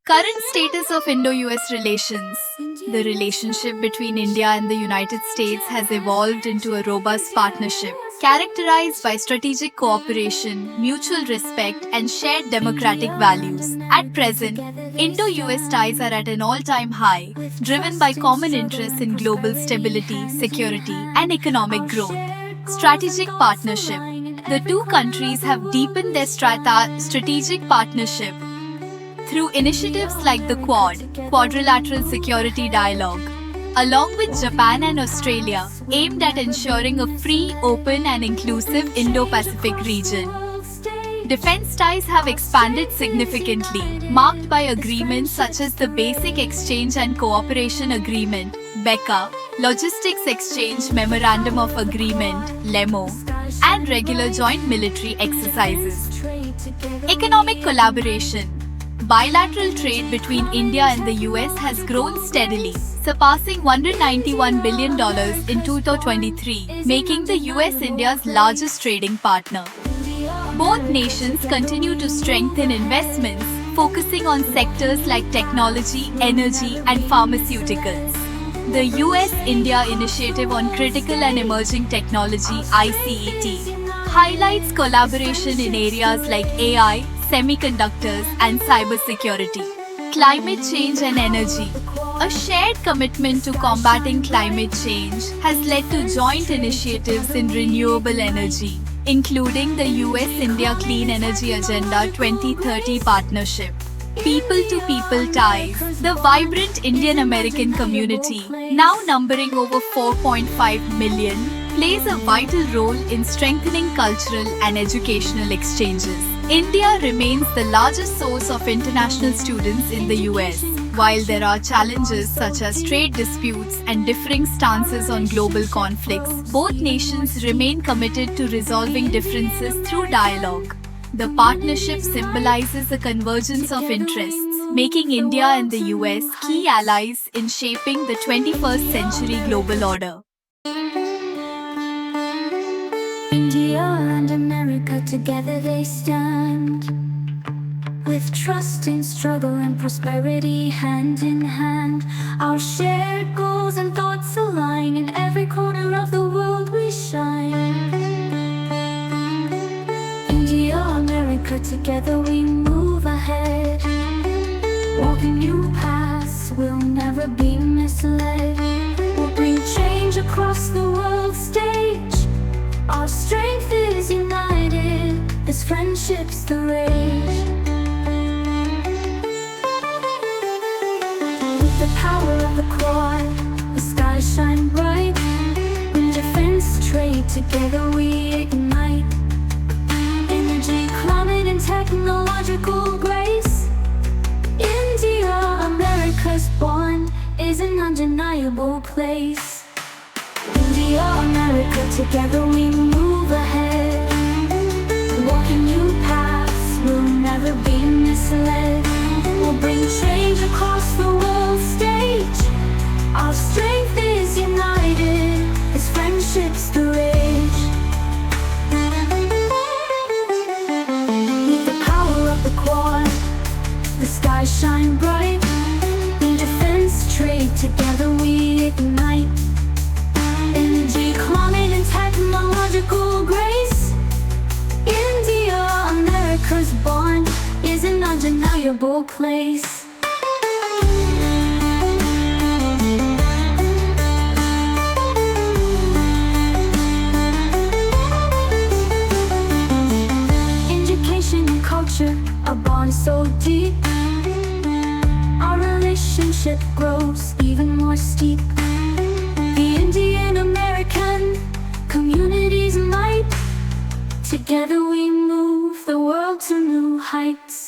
Current status of Indo-US relations. The relationship between India and the United States has evolved into a robust partnership, characterized by strategic cooperation, mutual respect, and shared democratic values. At present, Indo-US ties are at an all-time high, driven by common interests in global stability, security, and economic growth. Strategic partnership. The two countries have deepened their strategic partnership through initiatives like the Quad, Quadrilateral Security Dialogue, along with Japan and Australia, aimed at ensuring a free, open and inclusive Indo-Pacific region. Defense ties have expanded significantly, marked by agreements such as the Basic Exchange and Cooperation Agreement, BECA, Logistics Exchange Memorandum of Agreement, LEMO, and regular joint military exercises. Economic collaboration. Bilateral trade between India and the US has grown steadily, surpassing $191 billion in 2023, making the US India's largest trading partner. Both nations continue to strengthen investments, focusing on sectors like technology, energy, and pharmaceuticals. The US-India Initiative on Critical and Emerging Technology (ICET) highlights collaboration in areas like AI, semiconductors, and cybersecurity. Climate change and energy. A shared commitment to combating climate change has led to joint initiatives in renewable energy, including the US-India Clean Energy Agenda 2030 partnership. People-to-people ties. The vibrant Indian-American community, now numbering over 4.5 million, plays a vital role in strengthening cultural and educational exchanges. India remains the largest source of international students in the US. While there are challenges such as trade disputes and differing stances on global conflicts, both nations remain committed to resolving differences through dialogue. The partnership symbolizes a convergence of interests, making India and the US key allies in shaping the 21st century global order. India and America together they stand, with trust in struggle and prosperity hand in hand. Our shared goals and thoughts align, in every corner of the world we shine. India, America, together we move ahead, walking new paths, we'll never be misled. We'll bring change across the world stage. Our strength is united, as friendship's the rage. With the power of the Quad, the skies shine bright. In defense trade, together we ignite. Energy, climate and technological grace. India, America's bond is an undeniable place. India, America, together we move ahead, walking new paths, we'll never be misled. We'll bring change across the world stage. Our strength is united, as friendship's the rage. With the power of the Quad, the skies shine bright. In defense trade, together we ignite. Energy, climate and technological grace. India, America's bond is an undeniable place. Education and culture, a bond so deep. Our relationship grows even more steep. The Indian-American community's might. Together we move the world to new heights.